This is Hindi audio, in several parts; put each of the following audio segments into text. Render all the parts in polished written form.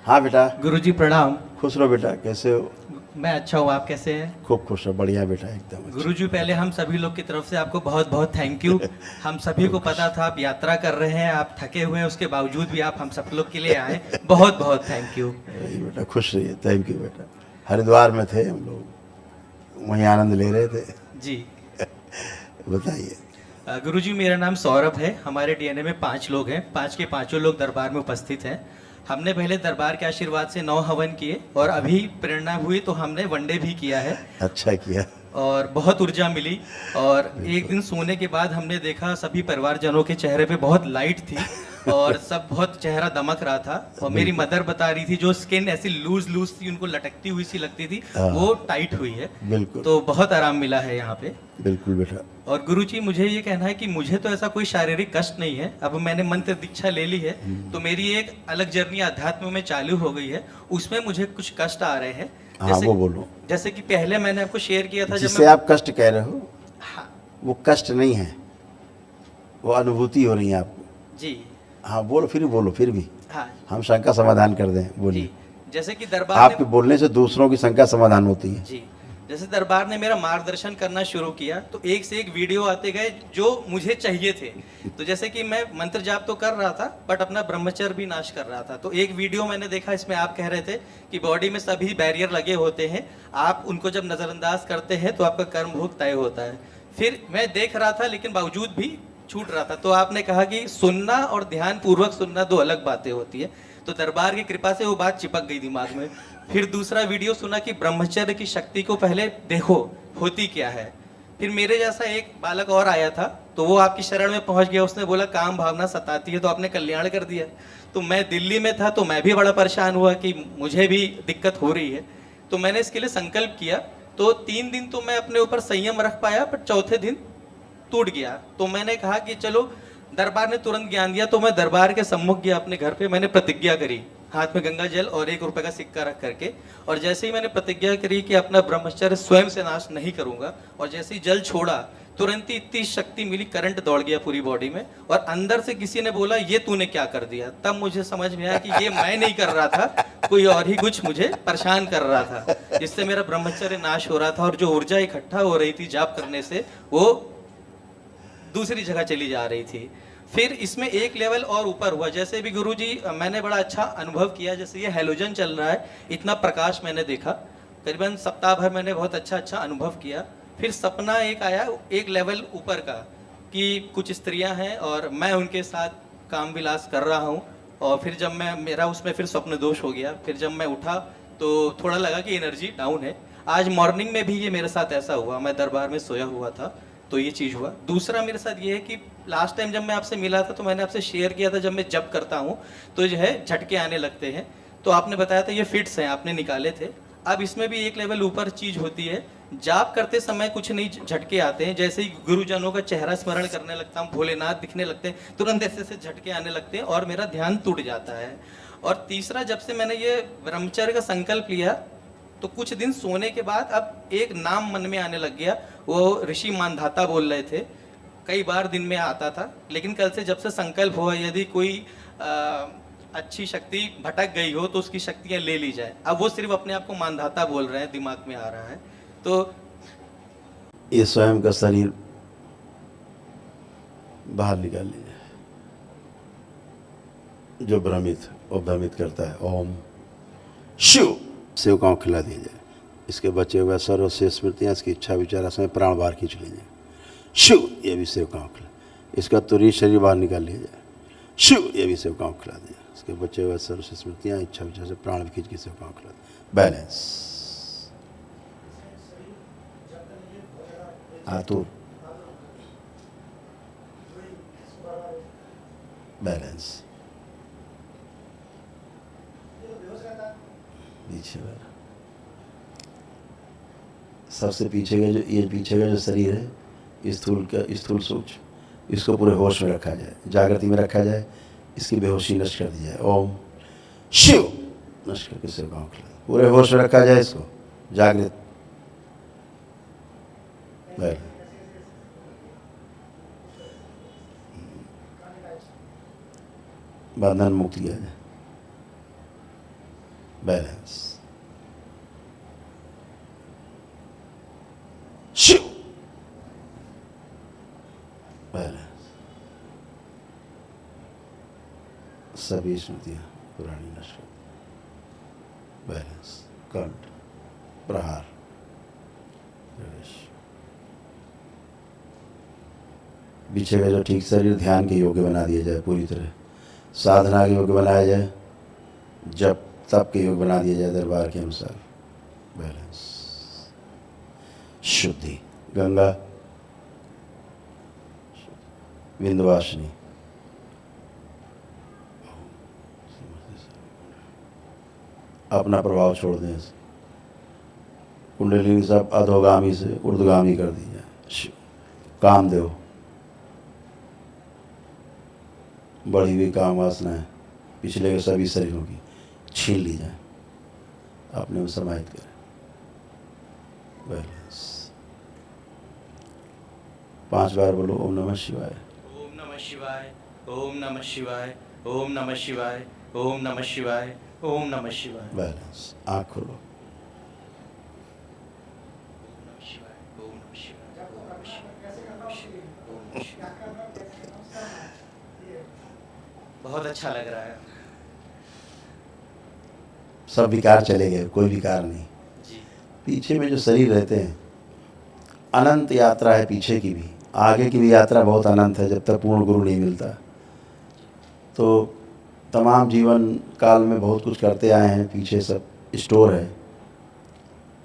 हाँ बेटा, गुरुजी प्रणाम। खुश रहो बेटा। कैसे हो? मैं अच्छा हूँ, आप कैसे हैं? खूब खुश रहो। बढ़िया बेटा, एकदम अच्छा। गुरुजी पहले हम सभी लोग की तरफ से आपको बहुत बहुत थैंक यू। हम सभी को पता था आप यात्रा कर रहे हैं, आप थके हुए हैं, उसके बावजूद भी आप हम सब लोग के लिए आए। बहुत बहुत थैंक यू। वही बेटा, खुश रहिए। थैंक यू बेटा। हरिद्वार में थे हम लोग, वहीं आनंद ले रहे थे। जी बताइए। गुरुजी, मेरा नाम सौरभ है। हमारे डीएनए में 5 लोग हैं, 5 के पांचों लोग दरबार में उपस्थित हैं। हमने पहले दरबार के आशीर्वाद से 9 हवन किए और अभी प्रेरणा हुई तो हमने वनडे भी किया है अच्छा किया। और बहुत ऊर्जा मिली। और एक दिन सोने के बाद हमने देखा सभी परिवारजनों के चेहरे पे बहुत लाइट थी और सब बहुत चेहरा दमक रहा था। और मेरी बिल्कुल। मदर बता रही थी जो स्किन ऐसी लूज लूज थी, उनको लटकती हुई सी लगती थी, हाँ। वो टाइट हुई है। बिल्कुल तो बहुत आराम मिला है यहाँ पे। बिल्कुल बेटा। और गुरुजी, मुझे ये कहना है कि मुझे तो ऐसा कोई शारीरिक कष्ट नहीं है। अब मैंने मंत्र दीक्षा ले ली है तो मेरी एक अलग जर्नी अध्यात्म में चालू हो गई है। उसमें मुझे कुछ कष्ट आ रहे हैं। हाँ वो बोलो। जैसे कि पहले मैंने आपको शेयर किया था जब जिसे मैं आप कष्ट कह रहे हो हाँ वो कष्ट नहीं है, वो अनुभूति हो रही है आपको। जी हाँ बोलो, फिर भी बोलो, फिर भी हाँ हम शंका समाधान कर दें। जी। बोलिए। जैसे कि दरबार आपके ने बोलने से दूसरों की शंका समाधान होती है। जी जैसे दरबार ने मेरा मार्गदर्शन करना शुरू किया तो एक से एक वीडियो आते गए जो मुझे चाहिए थे। तो जैसे कि मैं मंत्र जाप तो कर रहा था बट अपना ब्रह्मचर्य भी नाश कर रहा था। तो एक वीडियो मैंने देखा, इसमें आप कह रहे थे कि बॉडी में सभी बैरियर लगे होते हैं, आप उनको जब नज़रअंदाज करते हैं तो आपका कर्म भोग तय होता है। फिर मैं देख रहा था लेकिन बावजूद भी छूट रहा था। तो आपने कहा कि सुनना और ध्यान पूर्वक सुनना 2 अलग बातें होती है। तो दरबार की कृपा से वो बात चिपक गई दिमाग में। फिर दूसरा वीडियो सुना कि ब्रह्मचर्य की शक्ति को पहले देखो होती क्या है। फिर मेरे जैसा एक बालक और आया था तो वो आपकी शरण में पहुंच गया। उसने बोला काम भावना सताती है, तो आपने कल्याण कर दिया। तो मैं दिल्ली में था तो मैं भी बड़ा परेशान हुआ कि मुझे भी दिक्कत हो रही है। तो मैंने इसके लिए संकल्प किया। तो 3 दिन तो मैं अपने ऊपर संयम रख पाया, पर चौथे दिन टूट गया। तो मैंने कहा कि चलो, दरबार ने तुरंत ज्ञान दिया तो मैं दरबार के सम्मुख गया अपने घर पे। मैंने प्रतिज्ञा करी, हाथ में गंगा जल और 1 रुपए का सिक्का रख करके। और जैसे ही मैंने प्रतिज्ञा करी कि अपना ब्रह्मचर्य स्वयं से नाश नहीं करूंगा, और जैसे ही जल छोड़ा तुरंत ही इतनी शक्ति मिली, करंट दौड़ गया पूरी बॉडी में। और अंदर से किसी ने बोला ये तूने क्या कर दिया। तब मुझे समझ में आया कि ये मैं नहीं कर रहा था, कोई और ही कुछ मुझे परेशान कर रहा था, जिससे मेरा ब्रह्मचर्य नाश हो रहा था। और जो ऊर्जा इकट्ठा हो रही थी जाप करने से, वो दूसरी जगह चली जा रही थी। फिर इसमें एक लेवल और ऊपर हुआ। जैसे भी गुरुजी मैंने बड़ा अच्छा अनुभव किया। जैसे ये हैलोजन चल रहा है, इतना प्रकाश मैंने देखा, करीबन सप्ताह भर मैंने बहुत अच्छा अनुभव किया। फिर सपना एक आया एक लेवल ऊपर का, कि कुछ स्त्रियां हैं और मैं उनके साथ काम विलास कर रहा हूँ। और फिर जब मैं मेरा उसमें फिर स्वप्न दोष हो गया। फिर जब मैं उठा तो थोड़ा लगा कि एनर्जी डाउन है। आज मॉर्निंग में भी ये मेरे साथ ऐसा हुआ, मैं दरबार में सोया हुआ था तो ये चीज़ हुआ। दूसरा मेरे साथ ये है कि लास्ट टाइम जब मैं आपसे मिला था तो मैंने आपसे शेयर किया था, जब मैं जब करता हूँ तो जो है झटके आने लगते हैं। तो आपने बताया था ये फिट्स हैं, आपने निकाले थे। अब इसमें भी एक लेवल ऊपर चीज़ होती है। जाप करते समय कुछ नहीं झटके आते हैं। जैसे ही गुरुजनों का चेहरा स्मरण करने लगता हूँ, भोलेनाथ दिखने लगते हैं, तुरंत ऐसे ऐसे झटके आने लगते हैं और मेरा ध्यान टूट जाता है। और तीसरा, जब से मैंने ये ब्रह्मचर्य का संकल्प लिया तो कुछ दिन सोने के बाद अब एक नाम मन में आने लग गया। वो ऋषि मानधाता बोल रहे थे, कई बार दिन में आता था। लेकिन कल से जब से संकल्प हुआ, यदि कोई अच्छी शक्ति भटक गई हो तो उसकी शक्तियां ले ली जाए। अब वो सिर्फ अपने आप को मानधाता बोल रहे हैं, दिमाग में आ रहा है। तो ये स्वयं का शरीर बाहर निकाल लीजिए, जो भ्रमित वो भ्रमित करता है। ओम शिव। सेवकाओं खिला दीजिए। इसके बचे हुए सर्व से स्मृतियाँ, इसकी इच्छा विचार समय प्राण बाहर खींच लीजिए। शिव। ये भी सेवकाओं खिला। इसका तुरी शरीर बाहर निकाल लीजिए। शिव। ये भी सेवकाओं खिला दीजिए। इसके बचे हुए सर्व से स्मृतियाँ, इच्छा विचार से प्राण भी खींच के सेवकाओं खिला दीजिए। बैलेंस। आतुर। बैलेंस। पीछे वाला सबसे पीछे का जो, ये पीछे का जो शरीर है, स्थूल सूक्ष्म, इसको पूरे होश में रखा जाए, जागृति में रखा जाए। इसकी बेहोशी नष्ट कर दी जाए। ओम शिव। नष्ट करके सिर गाँव खिला, पूरे होश में रखा जाए, इसको जागृत। बंधन मुक्त किया जाए। बैलेंस। शिव। बैलेंस। सभी स्मृतियां पुरानी नष्ट। बैलेंस। कंठ। प्रहार। प्रवेश। पीछे का जो ठीक शरीर ध्यान के योग्य बना दिया जाए, पूरी तरह साधना के योग्य बनाया जाए, जब तब के योग्य बना दिया जाए दरबार के अनुसार। बैलेंस। शुद्धि। गंगा विंध्यवासिनी। अपना प्रभाव छोड़ दें। कुंडलिनी सब अधोगामी से ऊर्ध्वगामी कर दी जाए। कामदेव, बढ़ी हुई काम वासनाएं पिछले के सभी शरीरों की छीन ली जाए, अपने में समाहित करें। बैलेंस। 5 बार बोलो ओम नमः शिवाय। ओम नमः शिवाय, ओम नमः शिवाय, ओम नमः शिवाय, ओम नमः शिवाय, ओम नमः शिवाय। बैलेंस। आँख खोलो। ओम नमः शिवाय, ओम नमः शिवाय, ओम नमः शिवाय, ओम नमः शिवाय, ओम नमः शिवाय। बहुत अच्छा लग रहा है सब विकार चले गए, कोई विकार नहीं। जी। पीछे में जो शरीर रहते हैं, अनंत यात्रा है पीछे की भी, आगे की भी यात्रा बहुत अनंत है, जब तक पूर्ण गुरु नहीं मिलता। तो तमाम जीवन काल में बहुत कुछ करते आए हैं, पीछे सब स्टोर है।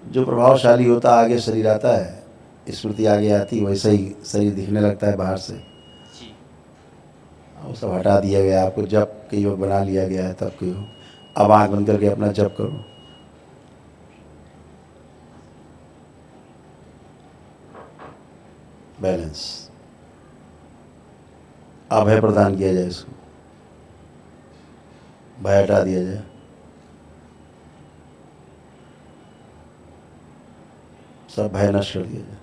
जो प्रभावशाली होता आगे शरीर आता है, स्मृति आगे आती, वैसे ही शरीर दिखने लगता है बाहर से। जी। वो सब हटा दिया गया, आपको जप के योग बना लिया गया है, तब के योग। अब आँख बंद करके अपना जप करो। बैलेंस। अभय प्रदान किया जाए, इसको भय हटा दिया जाए। सब भय नष्ट कर दिया जाए।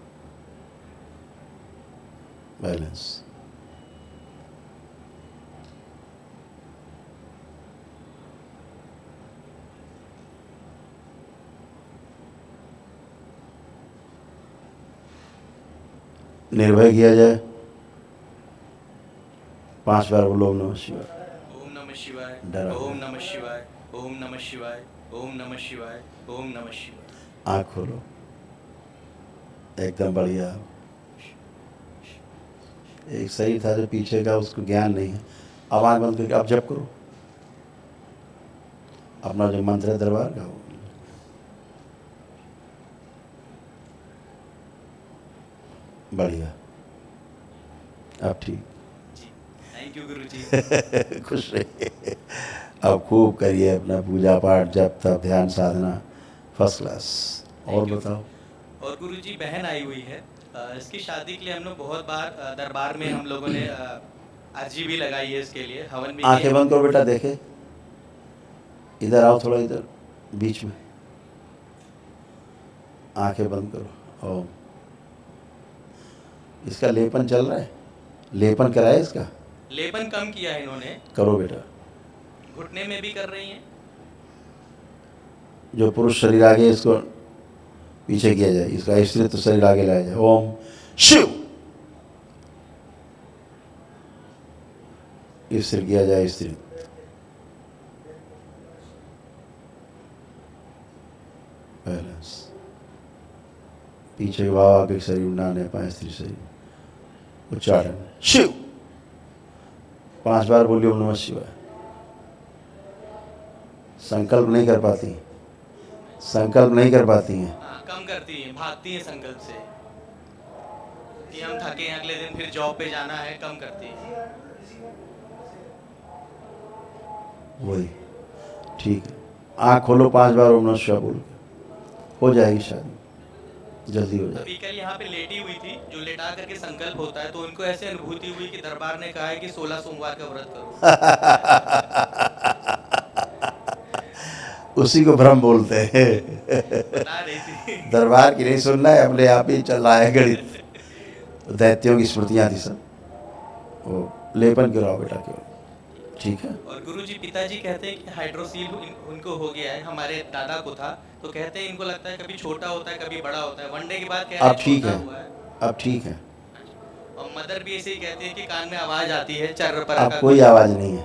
बैलेंस। निर्भय किया जाए। 5 बार बोलो ओम नमः शिवाय। ओम नमः शिवाय, डरा ओम नमः शिवाय, ओम नमः शिवाय, ओम नमः शिवाय, ओम नमः शिवाय। आँख खोलो। एकदम बढ़िया। एक शरीर था जो पीछे का, उसको ज्ञान नहीं है। अब आँख बंद करके अब जप करो। अपना जो मंत्र है दरबार का, वो बढ़िया। अब ठीक। जी, थैंक यू गुरुजी। खुश रहिए। अब खूब करिए अपना पूजा पाठ, जप तप, ध्यान साधना, फर्स्ट क्लास। और Thank you. बताओ। और गुरुजी बहन आई हुई है, इसकी शादी के लिए हम लोग बहुत बार दरबार में हम लोगों ने अर्जी भी लगाई है इसके लिए, हवन भी आंखें किए। बंद करो बेटा, देखे इधर आओ, थोड़ा इधर बीच में। आंखें बंद करो। ओम। इसका लेपन चल रहा है, लेपन कराए इसका। लेपन कम किया है इन्होंने, करो बेटा। घुटने में भी कर रही हैं। जो पुरुष शरीर आगे, इसको पीछे किया जाए, इसका स्त्री तो शरीर आगे लाया जाए। ओम शिव। स्थिर किया जाए, स्त्री। बैलेंस। पीछे बाबा के शरीर ना ले पाए, स्त्री शरीर। उच्चारण शिव। 5 बार बोलिए ओम नमः शिवाय। संकल्प नहीं कर पाती, संकल्प नहीं कर पाती हैं। हाँ, कम करती हैं, भागती हैं संकल्प से कि हम थके हैं, अगले दिन फिर जॉब पे जाना है, कम करती हैं। वही ठीक है। आँख खोलो, 5 बार ओम नमः शिवाय बोल के हो जाएगी शादी, जल्दी हो जाएगी। अभी कल यहाँ पे लेटी हुई थी, जो लेटा करके संकल्प होता है, तो उनको ऐसे अनुभूति हुई कि दरबार ने कहा है कि 16 सोमवार का व्रत करो। उसी को भ्रम बोलते हैं। बता रही थी। दरबार की नहीं सुनना है, अपने आप ही चल रहा है गणित। दैत्यों की स्मृतियाँ थी सब। वो लेपन गिराओ बेटा, केवल ठीक है। और गुरुजी पिताजी कहते हैं कि हाइड्रोसील उनको हो गया है, हमारे दादा को था, तो कहते हैं इनको लगता है कभी छोटा होता है कभी बड़ा होता है, वनडे के बाद कह रहे अब हैं ठीक छोटा है, हुआ है। अब ठीक है। और मदर भी ऐसे ही कहती है कि कान में आवाज आती है चर्र पर अब का कोई आवाज़ नहीं है।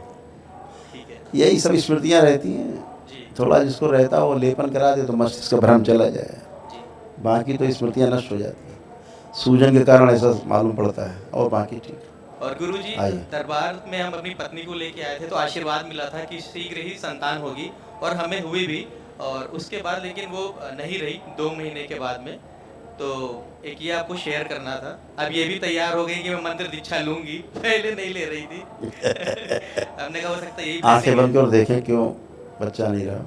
ठीक है यही सब स्मृतियाँ रहती हैं। जी थोड़ा जिसको रहता है वो लेपन करा दे तो मस्तिष्क का भ्रम चला जाए, जी। बाकी तो स्मृतियाँ नष्ट हो जाती हैं। सूजन के कारण ऐसा मालूम पड़ता है, और बाकी ठीक। और गुरुजी आइए। दरबार में हम अपनी पत्नी को लेके आए थे तो आशीर्वाद मिला था कि शीघ्र ही संतान होगी, और हमें हुई भी। और उसके बाद लेकिन वो नहीं रही 2 महीने के बाद में। तो एक ये आपको शेयर करना था। अब ये भी तैयार हो गई कि मैं मंत्र दीक्षा लूंगी, पहले नहीं ले रही थी। हमने कहा हो सकता है यही आंखें बंद कर देखें क्यों बच्चा नहीं रहा।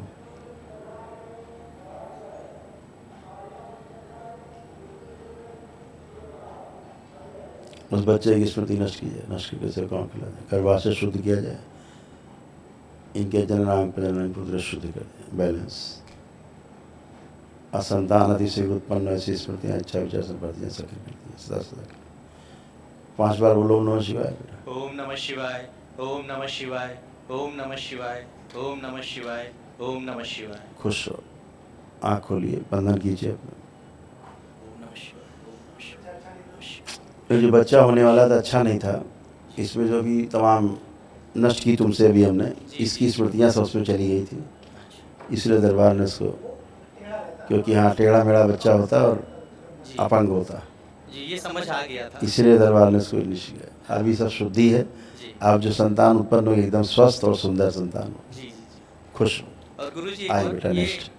उस बच्चे की स्मृति नष्ट की जाए, नष्ट करके से कौन खिला जाए, गर्भाशय से शुद्ध किया जाए, इनके जननांग प्रजनन पुत्र शुद्ध कर दिया, बैलेंस। असंतान अतिशय उत्पन्न ऐसी स्मृतियाँ इच्छा विचार संपत्तियाँ सक्रिय करती हैं सदा सदा। 5 बार बोलो ओम नमः शिवाय बेटा। ओम नमः शिवाय, ओम नमः शिवाय, ओम नमः शिवाय, ओम नमः शिवाय, ओम नमः शिवाय। खुश हो, आँख खोलिए, बंधन कीजिए अपना। ओम नमः शिवाय, ओम नमः शिवाय, ओम नमः शिवाय। ये जो बच्चा होने वाला था अच्छा नहीं था, इसमें जो भी तमाम नष्ट की तुमसे अभी हमने, इसकी स्मृतियाँ सब उसमें चली गई थी, इसलिए दरबार ने इसको, क्योंकि हाँ टेढ़ा मेढ़ा बच्चा होता और जी अपंग होता, जी, ये समझ आ गया था। इसलिए दरबार ने इसको निश्चय किया। अभी सब शुद्धि है, जी आप जो संतान उत्पन्न हो एकदम स्वस्थ और सुंदर संतान हो, जी जी जी। खुश हो। और गुरुजी आइए एक और बेटा, ये नेक्स्ट।